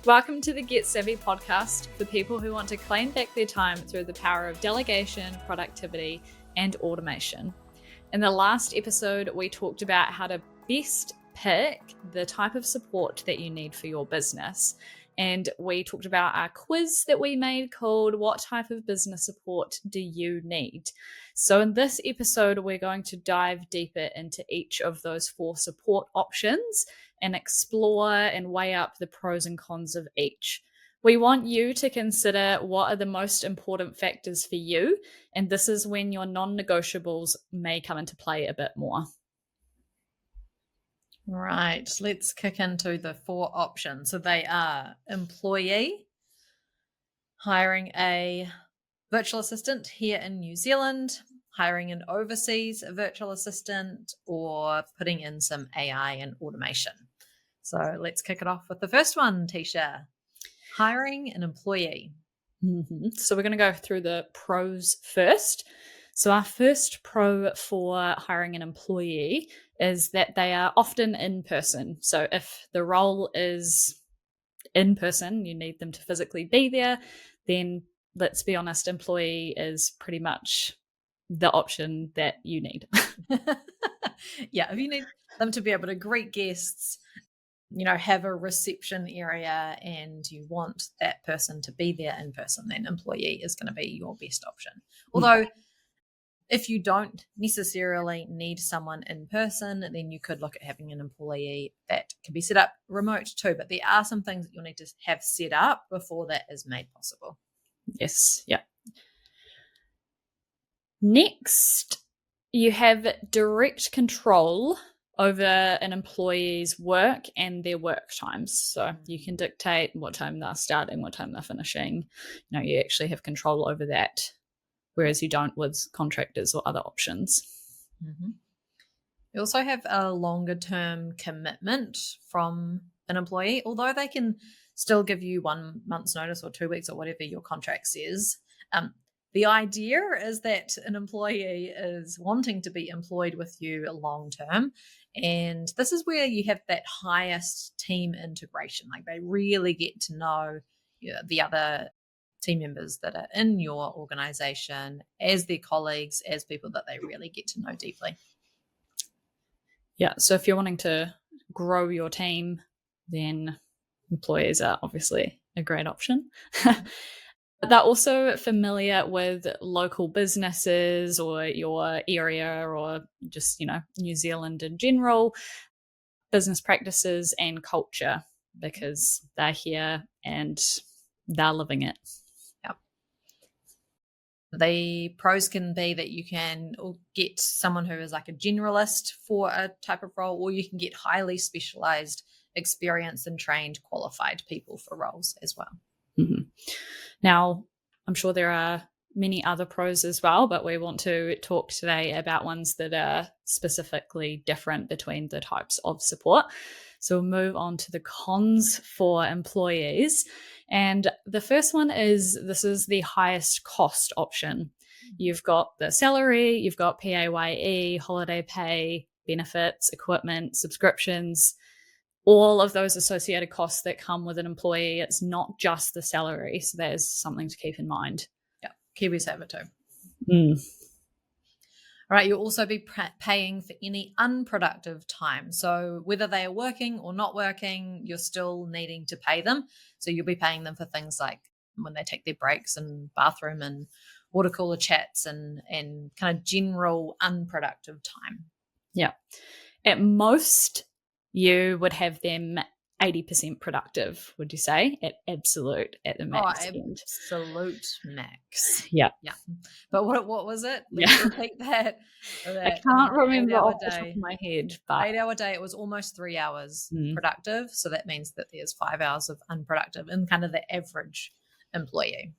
Welcome to the Get Savvy podcast for people who want to claim back their time through the power of delegation, productivity, and automation. In the last episode, we talked about how to best pick the type of support that you need for your business. And we talked about our quiz that we made called What Type of Business Support Do You Need? So in this episode, we're going to dive deeper into each of those 4 support options and explore and weigh up the pros and cons of each. We want you to consider what are the most important factors for you, and this is when your non-negotiables may come into play a bit more. Right, let's kick into the 4 options. So they are employee, hiring a virtual assistant here in New Zealand, hiring an overseas virtual assistant, or putting in some AI and automation. So let's kick it off with the first one, Teesha. Hiring an employee. So we're going to go through the pros first. So our first pro for hiring an employee is that they are often in person. So if the role is in person, you need them to physically be there, then let's be honest, employee is pretty much the option that you need. Yeah, if you need them to be able to greet guests, have a reception area, and you want that person to be there in person, then employee is going to be your best option. Although if you don't necessarily need someone in person, then you could look at having an employee that can be set up remote too. But there are some things that you'll need to have set up before that is made possible. Yes, yeah. Next, you have direct control over an employee's work and their work times. So you can dictate what time they're starting, what time they're finishing. You actually have control over that, whereas you don't with contractors or other options. You also have a longer term commitment from an employee, although they can still give you 1 month's notice or 2 weeks or whatever your contract says. The idea is that an employee is wanting to be employed with you long term. And this is where you have that highest team integration. Like they really get to know the other team members that are in your organization as their colleagues, as people that they really get to know deeply. Yeah. So if you're wanting to grow your team, then employees are obviously a great option. They're also familiar with local businesses or your area or just, New Zealand in general, business practices and culture, because they're here and they're living it. Yep. The pros can be that you can get someone who is like a generalist for a type of role, or you can get highly specialized, experienced and trained, qualified people for roles as well. Now, I'm sure there are many other pros as well, but we want to talk today about ones that are specifically different between the types of support. So we'll move on to the cons for employees. And the first one is this is the highest cost option. You've got the salary, you've got PAYE, holiday pay, benefits, equipment, subscriptions, all of those associated costs that come with an employee. It's not just the salary. So that is something to keep in mind. Yeah, Kiwis have it too. All right, you'll also be paying for any unproductive time. So whether they are working or not working, you're still needing to pay them. So you'll be paying them for things like when they take their breaks and bathroom and water cooler chats and kind of general unproductive time. Yeah. At most, you would have them 80% productive, would you say? At the max end. Absolute max. Yeah. Yeah. But what was it? Let's repeat that. I can't remember off the top of my head. But 8-hour day, it was almost 3 hours productive. So that means that there's 5 hours of unproductive in kind of the average employee.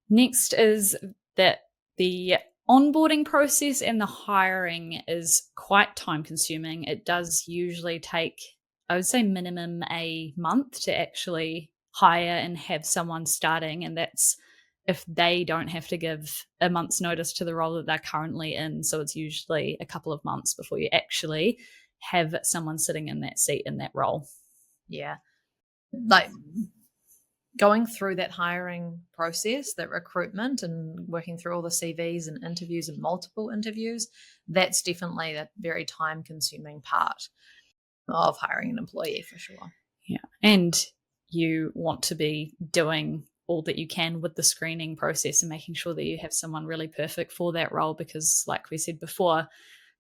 Next is that the onboarding process and the hiring is quite time consuming. It does usually take, I would say, minimum a month to actually hire and have someone starting. And that's if they don't have to give a month's notice to the role that they're currently in. So it's usually a couple of months before you actually have someone sitting in that seat in that role. Yeah. like going through that hiring process, that recruitment, and working through all the CVs and interviews and multiple interviews, that's definitely a very time-consuming part of hiring an employee for sure. Yeah. And you want to be doing all that you can with the screening process and making sure that you have someone really perfect for that role, because like we said before,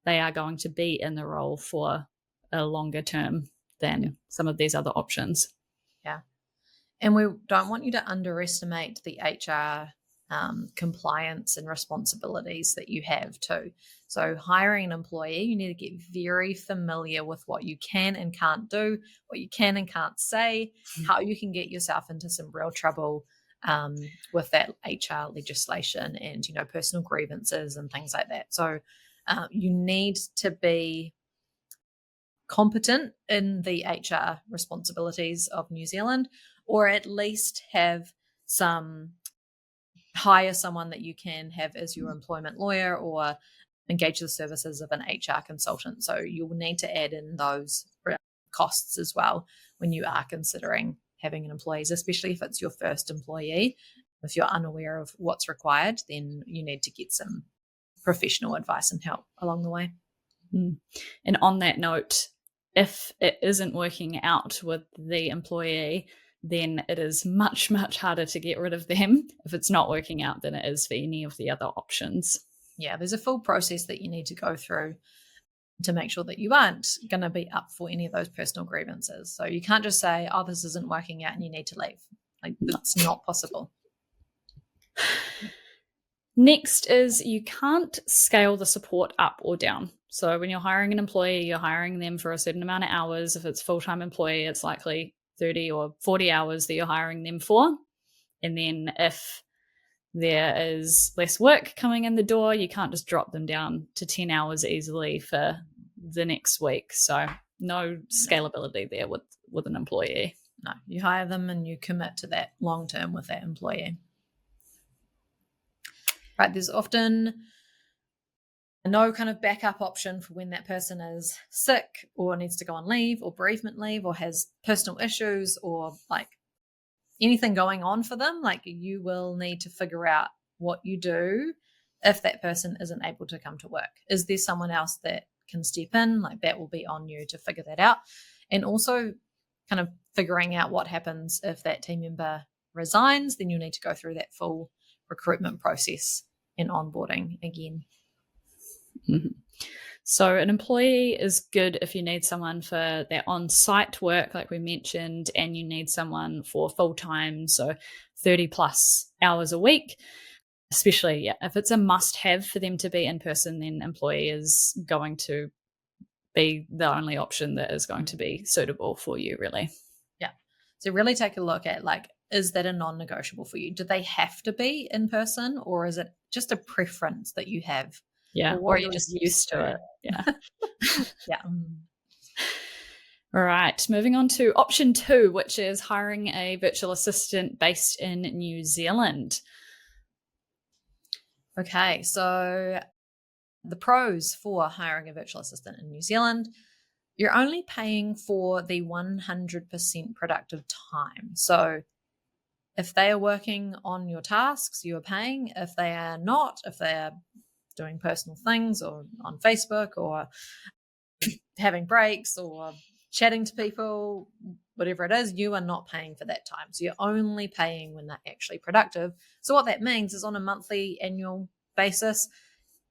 they are going to be in the role for a longer term than some of these other options. Yeah. And we don't want you to underestimate the HR compliance and responsibilities that you have too. So hiring an employee, you need to get very familiar with what you can and can't do, what you can and can't say, how you can get yourself into some real trouble with that HR legislation and, personal grievances and things like that. So you need to be competent in the HR responsibilities of New Zealand, or at least hire someone that you can have as your employment lawyer, or engage the services of an HR consultant. So you will need to add in those costs as well when you are considering having an employee, especially if it's your first employee. If you're unaware of what's required, then you need to get some professional advice and help along the way. And on that note, if it isn't working out with the employee, then it is much, much harder to get rid of them if it's not working out than it is for any of the other options. Yeah, there's a full process that you need to go through to make sure that you aren't going to be up for any of those personal grievances. So you can't just say, oh, this isn't working out and you need to leave. That's not possible. Next is you can't scale the support up or down. So when you're hiring an employee, you're hiring them for a certain amount of hours. If it's a full-time employee, it's likely 30 or 40 hours that you're hiring them for. And then if there is less work coming in the door, you can't just drop them down to 10 hours easily for the next week. So no scalability there with an employee. No, you hire them and you commit to that long term with that employee. Right, there's often no kind of backup option for when that person is sick or needs to go on leave or bereavement leave or has personal issues or like anything going on for them. Like you will need to figure out what you do if that person isn't able to come to work. Is there someone else that can step in? Like that will be on you to figure that out. And also kind of figuring out what happens if that team member resigns, then you'll need to go through that full recruitment process and onboarding again. Mm-hmm. So an employee is good if you need someone for their on-site work, like we mentioned, and you need someone for full-time, so 30 plus hours a week. Especially if it's a must-have for them to be in person, then employee is going to be the only option that is going to be suitable for you, really. Yeah. So really take a look at is that a non-negotiable for you? Do they have to be in person, or is it just a preference that you have? Yeah, or you're just used to it. Yeah. Yeah. All right, moving on to option 2, which is hiring a virtual assistant based in New Zealand. Okay, so the pros for hiring a virtual assistant in New Zealand: you're only paying for the 100% productive time. So if they are working on your tasks, you are paying. If they are not, if they are doing personal things or on Facebook or having breaks or chatting to people, whatever it is, you are not paying for that time. So you're only paying when they're actually productive. So what that means is on a monthly, annual basis,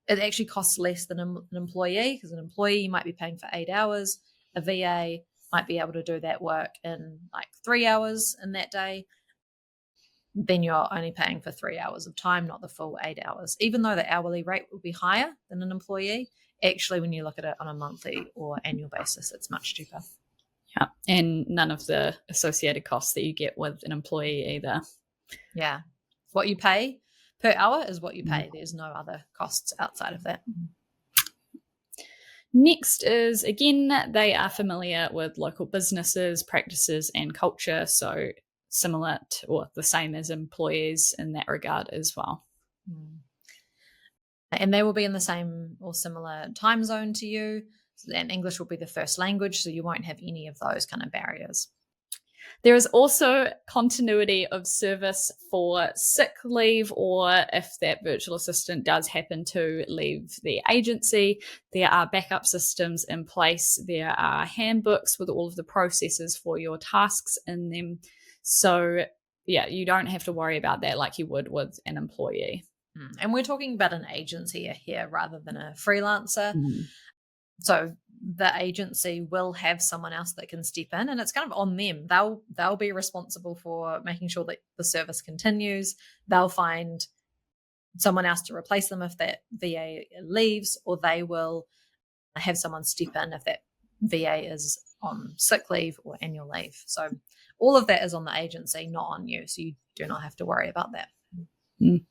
it actually costs less than an employee, because an employee might be paying for 8 hours. A VA might be able to do that work in 3 hours in that day. Then you're only paying for 3 hours of time, not the full 8 hours. Even though the hourly rate will be higher than an employee, actually, when you look at it on a monthly or annual basis, it's much cheaper. Yeah, and none of the associated costs that you get with an employee either. Yeah. What you pay per hour is what you pay. There's no other costs outside of that. Next is, again, they are familiar with local businesses, practices, and culture. So similar to, or the same as employees in that regard as well. And they will be in the same or similar time zone to you. And English will be the first language, so you won't have any of those kind of barriers. There is also continuity of service for sick leave, or if that virtual assistant does happen to leave the agency, there are backup systems in place. There are handbooks with all of the processes for your tasks in them. So, yeah, you don't have to worry about that like you would with an employee. And we're talking about an agency here rather than a freelancer. Mm. So the agency will have someone else that can step in, and it's kind of on them. They'll be responsible for making sure that the service continues. They'll find someone else to replace them if that VA leaves, or they will have someone step in if that VA is on sick leave or annual leave. So all of that is on the agency, not on you. So you do not have to worry about that. Mm.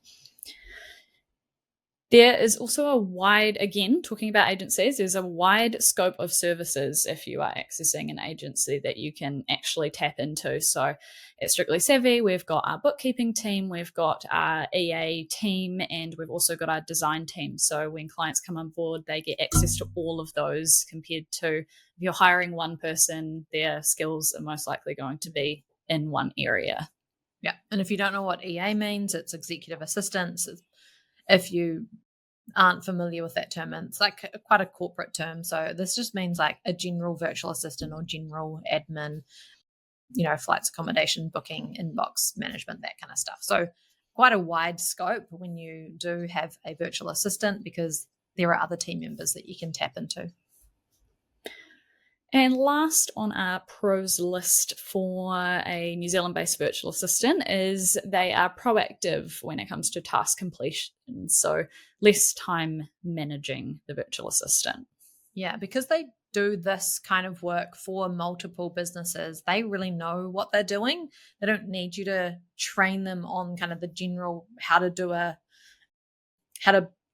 There is also a wide, again, talking about agencies, there's a wide scope of services if you are accessing an agency that you can actually tap into. So at Strictly Savvy, we've got our bookkeeping team, we've got our EA team, and we've also got our design team. So when clients come on board, they get access to all of those compared to if you're hiring one person, their skills are most likely going to be in one area. Yeah. And if you don't know what EA means, it's executive assistants. If you aren't familiar with that term, it's like quite a corporate term. So this just means like a general virtual assistant or general admin, flights, accommodation, booking, inbox management, that kind of stuff. So quite a wide scope when you do have a virtual assistant, because there are other team members that you can tap into. And last on our pros list for a New Zealand-based virtual assistant is they are proactive when it comes to task completion. So less time managing the virtual assistant. Yeah, because they do this kind of work for multiple businesses, they really know what they're doing. They don't need you to train them on kind of the general how to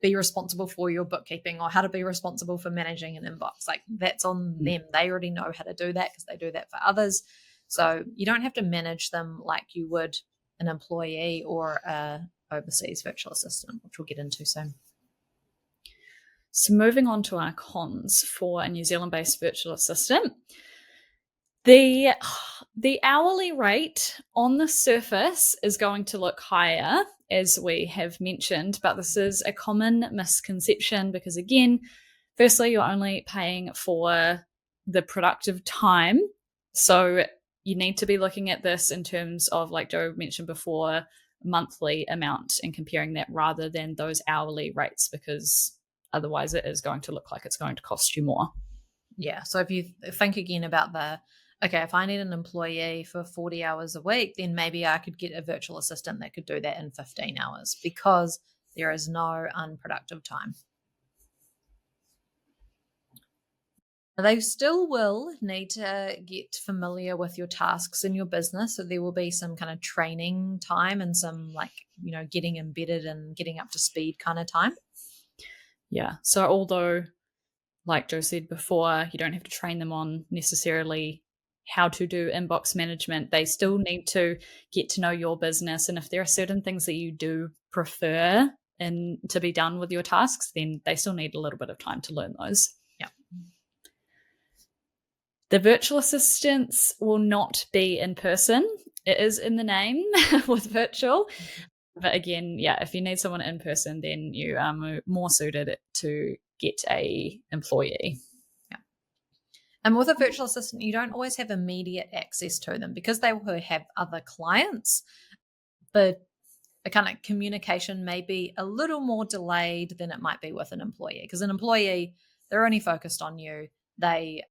be responsible for your bookkeeping or how to be responsible for managing an inbox. Like that's on them. They already know how to do that because they do that for others. So you don't have to manage them like you would an employee or a overseas virtual assistant, which we'll get into soon. So moving on to our cons for a New Zealand-based virtual assistant. The hourly rate on the surface is going to look higher, as we have mentioned, but this is a common misconception because, again, firstly, you're only paying for the productive time. So you need to be looking at this in terms of, like Jo mentioned before, monthly amount and comparing that rather than those hourly rates, because otherwise it is going to look like it's going to cost you more. Yeah. So if you think again about if I need an employee for 40 hours a week, then maybe I could get a virtual assistant that could do that in 15 hours because there is no unproductive time. They still will need to get familiar with your tasks in your business. So there will be some kind of training time and some getting embedded and getting up to speed kind of time. Yeah. So although, like Jo said before, you don't have to train them on necessarily how to do inbox management, they still need to get to know your business. And if there are certain things that you do prefer and to be done with your tasks, then they still need a little bit of time to learn those. Yeah. The virtual assistants will not be in person. It is in the name with virtual. But again, yeah, if you need someone in person, then you are more suited to get a employee. Yeah. And with a virtual assistant, you don't always have immediate access to them because they will have other clients. The kind of communication may be a little more delayed than it might be with an employee, because an employee, they're only focused on you. They,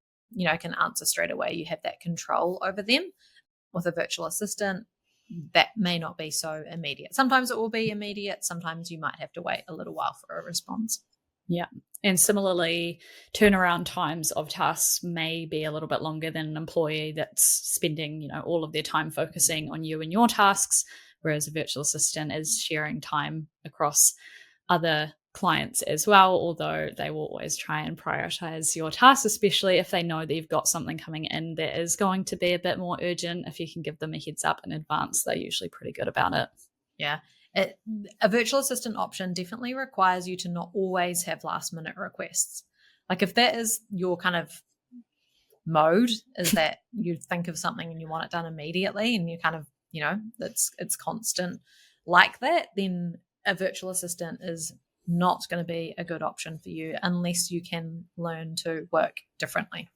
can answer straight away. You have that control over them. With a virtual assistant, that may not be so immediate. Sometimes it will be immediate. Sometimes you might have to wait a little while for a response. Yeah. And similarly, turnaround times of tasks may be a little bit longer than an employee that's spending, all of their time focusing on you and your tasks, whereas a virtual assistant is sharing time across other clients as well, although they will always try and prioritize your tasks, especially if they know that you've got something coming in that is going to be a bit more urgent. If you can give them a heads up in advance, they're usually pretty good about it. Yeah. A virtual assistant option definitely requires you to not always have last minute requests. Like if that is your kind of mode is that you think of something and you want it done immediately, and you kind of, it's constant like that, then a virtual assistant is not going to be a good option for you unless you can learn to work differently.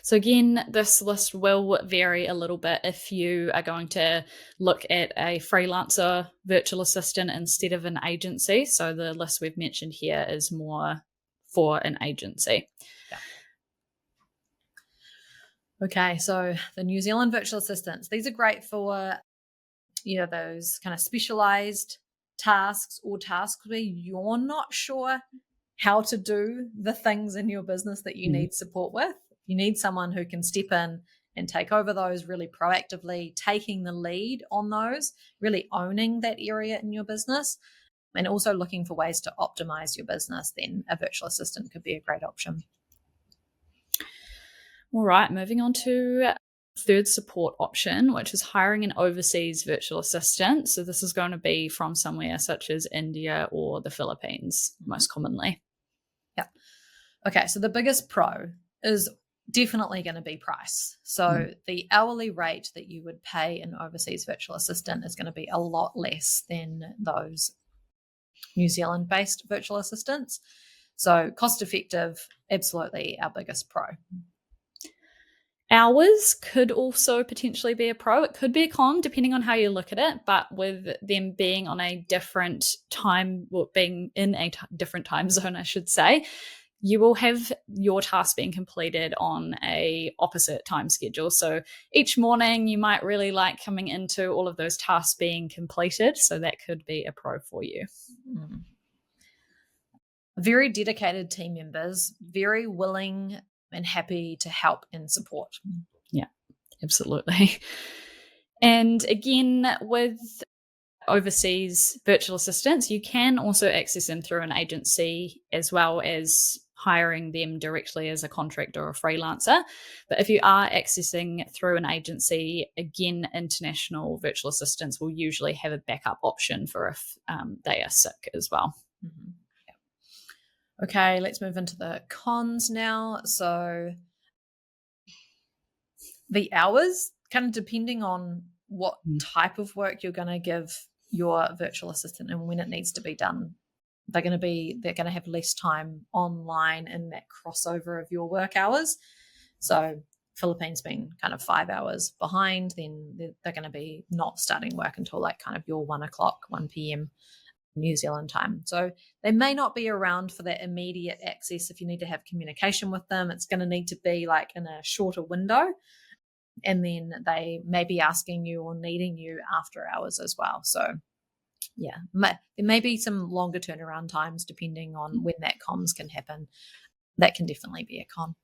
So again, this list will vary a little bit if you are going to look at a freelancer virtual assistant instead of an agency. So the list we've mentioned here is more for an agency. Yeah. Okay, so the New Zealand virtual assistants, these are great for, those kind of specialized tasks or tasks where you're not sure how to do the things in your business that you need support with. You need someone who can step in and take over those really proactively, taking the lead on those, really owning that area in your business, and also looking for ways to optimize your business. Then a virtual assistant could be a great option. All right, moving on to third support option, which is hiring an overseas virtual assistant. So this is going to be from somewhere such as India or the Philippines, most commonly. Yeah. Okay, so the biggest pro is definitely going to be price. So the hourly rate that you would pay an overseas virtual assistant is going to be a lot less than those New Zealand-based virtual assistants. So cost effective, absolutely our biggest pro. Hours could also potentially be a pro. It could be a con, depending on how you look at it. But with them being on a different time, or being in a different time zone, I should say, you will have your task being completed on a opposite time schedule. So each morning you might really like coming into all of those tasks being completed. So that could be a pro for you. Very dedicated team members, very willing and happy to help and support. Yeah, absolutely. And again, with overseas virtual assistants, you can also access them through an agency as well as hiring them directly as a contractor or a freelancer. But if you are accessing through an agency, again, international virtual assistants will usually have a backup option for if they are sick as well. Mm-hmm. Yeah. Okay, let's move into the cons now. So the hours, kind of depending on what type of work you're going to give your virtual assistant and when it needs to be done, they're going to have less time online in that crossover of your work hours. So Philippines being kind of 5 hours behind, then they're going to be not starting work until like kind of your 1 p.m. New Zealand time. So they may not be around for that immediate access. If you need to have communication with them, it's going to need to be like in a shorter window. And then they may be asking you or needing you after hours as well. So yeah, there may be some longer turnaround times depending on when that comms can happen. That can definitely be a con.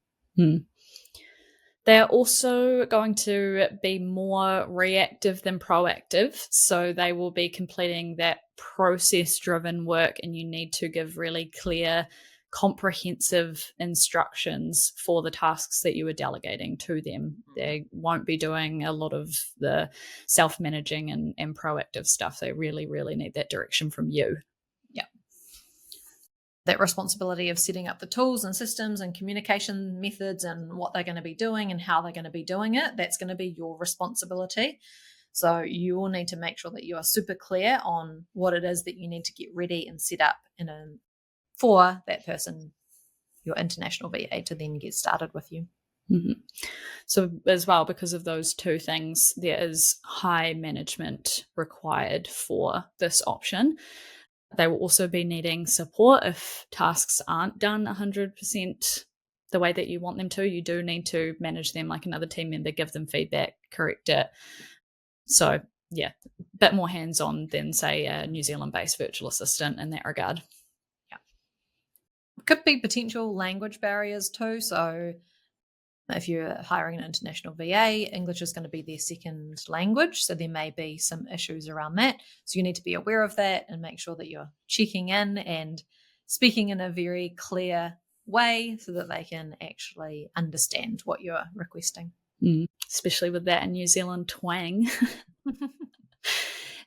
They're also going to be more reactive than proactive. So they will be completing that process-driven work, and you need to give really clear, comprehensive instructions for the tasks that you are delegating to them. They won't be doing a lot of the self-managing and proactive stuff. They really, really need that direction from you. Yeah. That responsibility of setting up the tools and systems and communication methods and what they're going to be doing and how they're going to be doing it, that's going to be your responsibility. So you will need to make sure that you are super clear on what it is that you need to get ready and set up for that person, your international VA, to then get started with you. Mm-hmm. So as well, because of those two things, there is high management required for this option. They will also be needing support if tasks aren't done 100% the way that you want them to. You do need to manage them like another team member, give them feedback, correct it. So yeah, a bit more hands-on than, say, a New Zealand-based virtual assistant in that regard. Yeah. Could be potential language barriers too. So if you're hiring an international VA, English is going to be their second language. So there may be some issues around that. So you need to be aware of that and make sure that you're checking in and speaking in a very clear way so that they can actually understand what you're requesting. Especially with that New Zealand twang.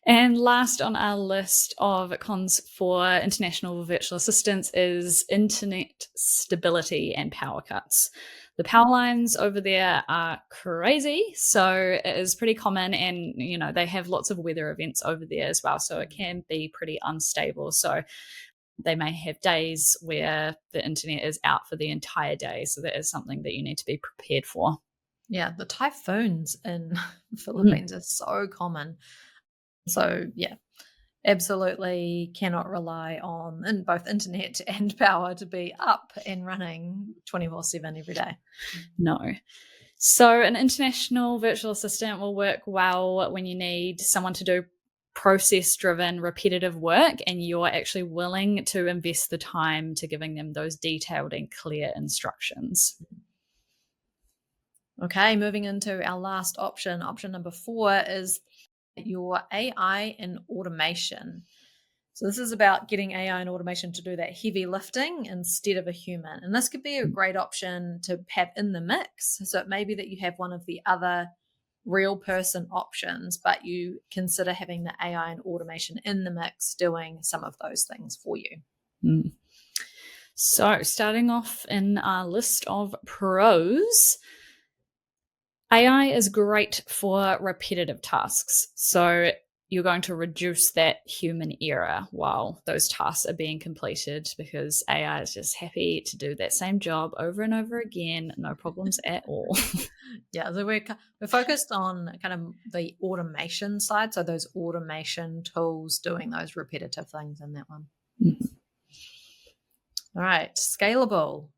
And last on our list of cons for international virtual assistants is internet stability and power cuts. The power lines over there are crazy, so it is pretty common, and they have lots of weather events over there as well, so it can be pretty unstable. So they may have days where the internet is out for the entire day, so that is something that you need to be prepared for. Yeah, the typhoons in Philippines are so common. So yeah, absolutely cannot rely on both internet and power to be up and running 24/7 every day. No. So an international virtual assistant will work well when you need someone to do process-driven, repetitive work, and you're actually willing to invest the time to giving them those detailed and clear instructions. Okay, moving into our last option. Option number 4 is your AI and automation. So this is about getting AI and automation to do that heavy lifting instead of a human. And this could be a great option to have in the mix. So it may be that you have one of the other real person options, but you consider having the AI and automation in the mix doing some of those things for you. Mm. So starting off in our list of pros, AI is great for repetitive tasks. So you're going to reduce that human error while those tasks are being completed, because AI is just happy to do that same job over and over again, no problems at all. Yeah, so we're focused on kind of the automation side. So those automation tools doing those repetitive things in that one. Mm-hmm. All right, scalable.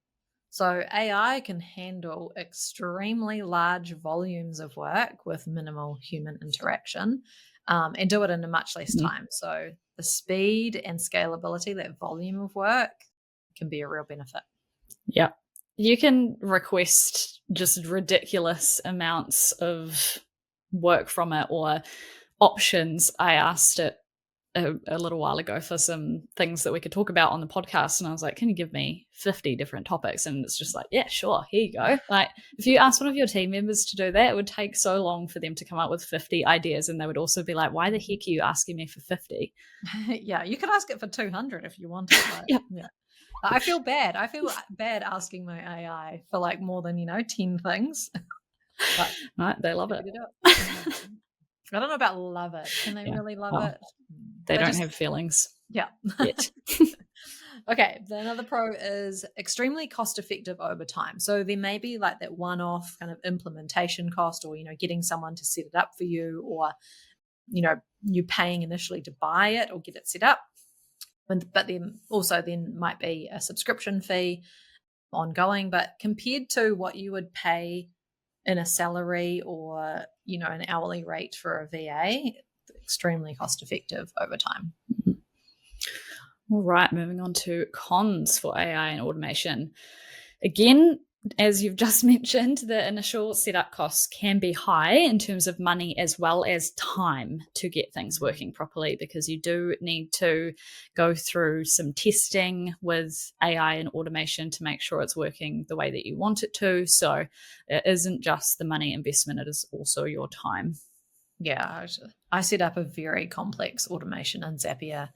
So AI can handle extremely large volumes of work with minimal human interaction, and do it in a much less time. So the speed and scalability, that volume of work, can be a real benefit. Yeah. You can request just ridiculous amounts of work from it, or options. I asked it a little while ago for some things that we could talk about on the podcast, and I was like, can you give me 50 different topics? And it's just like, yeah, sure, here you go. Like, if you ask one of your team members to do that, it would take so long for them to come up with 50 ideas, and they would also be like, why the heck are you asking me for 50? Yeah, you could ask it for 200 if you wanted. Yeah. I feel bad asking my AI for like more than 10 things. But right, they love it. I don't know about love it. Can they really love it? They don't have feelings. Yeah. Yet. Okay. Another pro is extremely cost effective over time. So there may be like that one-off kind of implementation cost, or, getting someone to set it up for you, or, you paying initially to buy it or get it set up. But then might be a subscription fee ongoing. But compared to what you would pay in a salary or, an hourly rate for a VA, extremely cost effective over time. All right, moving on to cons for AI and automation. Again, as you've just mentioned, the initial setup costs can be high in terms of money as well as time to get things working properly, because you do need to go through some testing with AI and automation to make sure it's working the way that you want it to. So it isn't just the money investment, it is also your time. Yeah, I set up a very complex automation in Zapier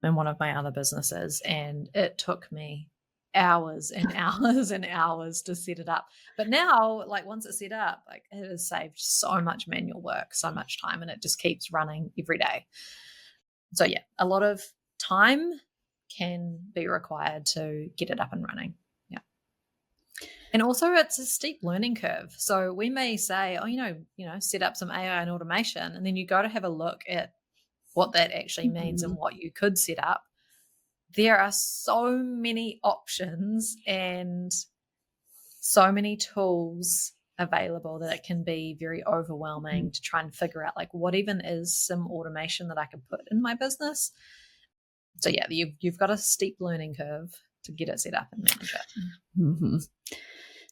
in one of my other businesses, and it took me hours and hours and hours to set it up. But now, like, once it's set up, like, it has saved so much manual work, so much time, and it just keeps running every day. So yeah, a lot of time can be required to get it up and running. Yeah. And also it's a steep learning curve. So we may say, set up some AI and automation, and then you go to have a look at what that actually means and what you could set up. There are so many options and so many tools available that it can be very overwhelming to try and figure out, like, what even is some automation that I could put in my business. So yeah, you've got a steep learning curve to get it set up and manage it. Mm-hmm.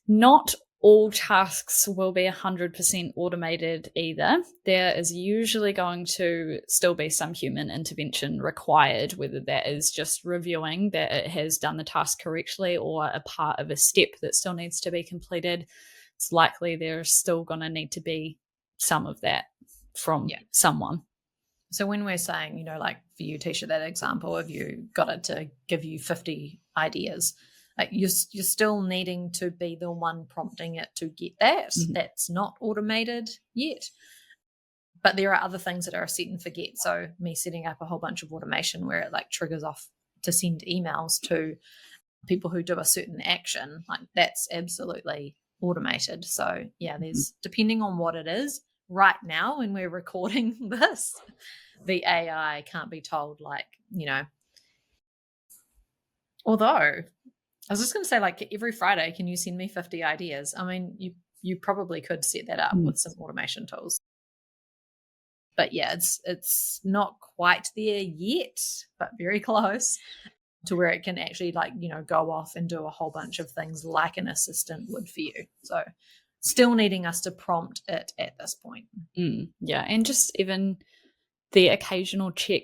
Not all tasks will be 100% automated either. There is usually going to still be some human intervention required, whether that is just reviewing that it has done the task correctly or a part of a step that still needs to be completed. It's likely there's still going to need to be some of that from someone. So when we're saying, like for you, Teesha, that example of you got it to give you 50 ideas, like you're still needing to be the one prompting it to get that. Mhm. That's not automated yet. But there are other things that are a set and forget. So me setting up a whole bunch of automation where it like triggers off to send emails to people who do a certain action, like that's absolutely automated. So yeah, there's depending on what it is. Right now, when we're recording this, the AI can't be told although I was just going to say, like, every Friday, can you send me 50 ideas? I mean, you probably could set that up with some automation tools. But yeah, it's not quite there yet, but very close to where it can actually go off and do a whole bunch of things like an assistant would for you. So still needing us to prompt it at this point. Yeah, and just even the occasional check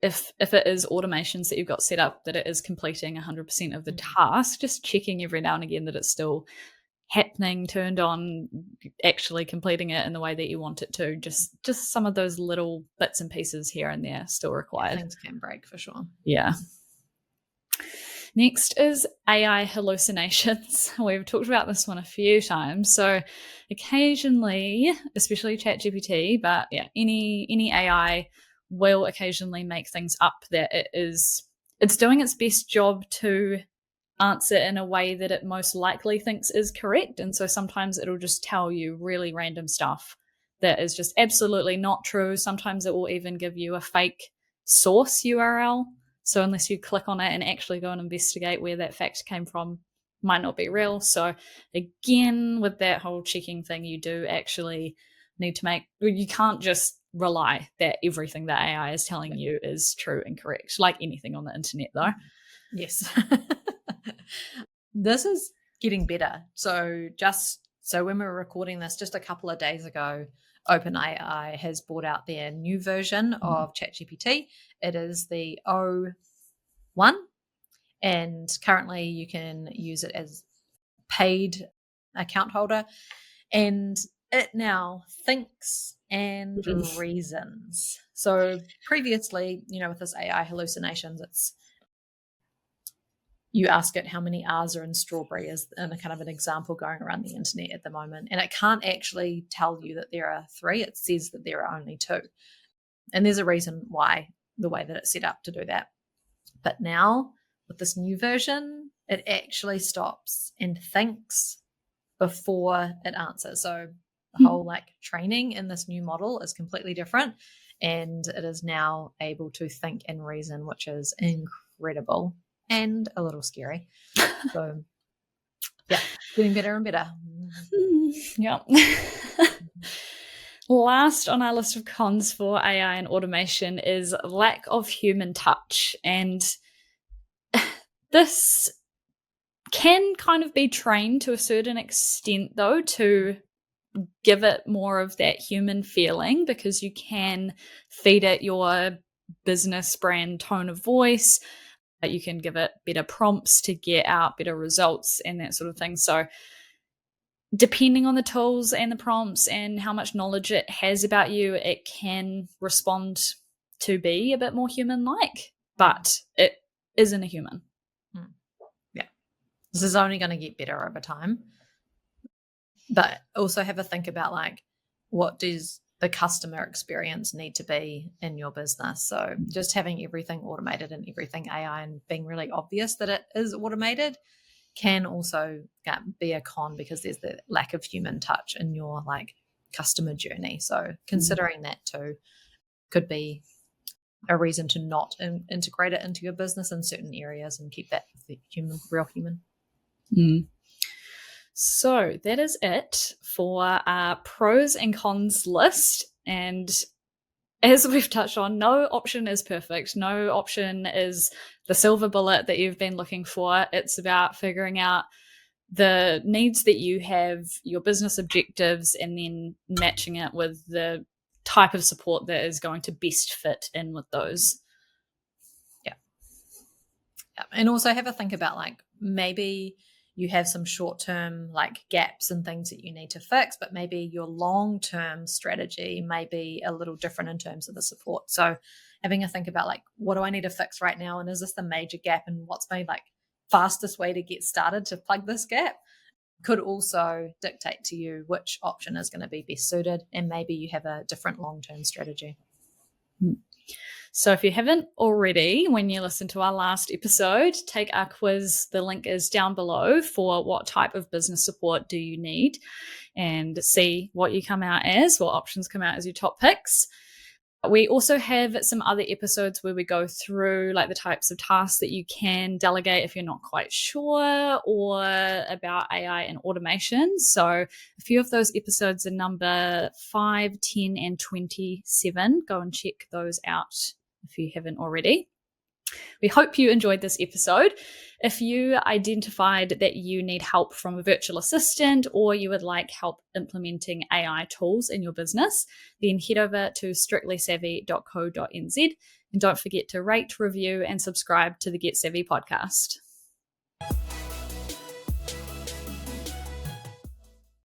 if it is automations that you've got set up that it is completing 100% of the task, just checking every now and again that it's still happening, turned on, actually completing it in the way that you want it to. Just some of those little bits and pieces here and there still required. Things can break for sure. Yeah. Next is AI hallucinations. We've talked about this one a few times. So occasionally, especially ChatGPT, but yeah, any AI will occasionally make things up that it's doing its best job to answer in a way that it most likely thinks is correct. And so sometimes it'll just tell you really random stuff that is just absolutely not true. Sometimes it will even give you a fake source URL. So unless you click on it and actually go and investigate where that fact came from, might not be real. So again, with that whole checking thing, you do actually need to you can't just rely that everything that AI is telling you is true and correct, like anything on the internet though. Yes. This is getting better. So when we were recording this just a couple of days ago, OpenAI has brought out their new version of ChatGPT. It is the O1, and currently you can use it as paid account holder, and it now thinks and reasons. So previously, with this AI hallucinations, you ask it how many R's are in strawberry is in a kind of an example going around the internet at the moment. And it can't actually tell you that there are 3. It says that there are only 2. And there's a reason why, the way that it's set up to do that. But now with this new version, it actually stops and thinks before it answers. So the whole training in this new model is completely different. And it is now able to think and reason, which is incredible. And a little scary. So, yeah, getting better and better. Yeah. Last on our list of cons for AI and automation is lack of human touch. And this can kind of be trained to a certain extent, though, to give it more of that human feeling, because you can feed it your business brand tone of voice. You can give it better prompts to get out better results and that sort of thing. So depending on the tools and the prompts and how much knowledge it has about you, it can respond to be a bit more human-like, but it isn't a human. Yeah. This is only going to get better over time. But also have a think about what does the customer experience need to be in your business. So just having everything automated and everything AI and being really obvious that it is automated can also be a con, because there's the lack of human touch in your customer journey. So considering that too could be a reason to not integrate it into your business in certain areas and keep that real human. So that is it for our pros and cons list. And as we've touched on, no option is perfect. No option is the silver bullet that you've been looking for. It's about figuring out the needs that you have, your business objectives, and then matching it with the type of support that is going to best fit in with those. Yeah. And also have a think about maybe you have some short-term like gaps and things that you need to fix, but maybe your long-term strategy may be a little different in terms of the support. So having a think about like, what do I need to fix right now? And is this the major gap? And what's my like fastest way to get started to plug this gap could also dictate to you which option is going to be best suited. And maybe you have a different long-term strategy. So if you haven't already, when you listen to our last episode, take our quiz. The link is down below for what type of business support do you need, and see what you come out as, what options come out as your top picks. We also have some other episodes where we go through like the types of tasks that you can delegate if you're not quite sure, or about AI and automation. So a few of those episodes are number 5, 10, and 27. Go and check those out if you haven't already. We hope you enjoyed this episode. If you identified that you need help from a virtual assistant, or you would like help implementing AI tools in your business, then head over to strictlysavvy.co.nz, and don't forget to rate, review, and subscribe to the Get Savvy podcast.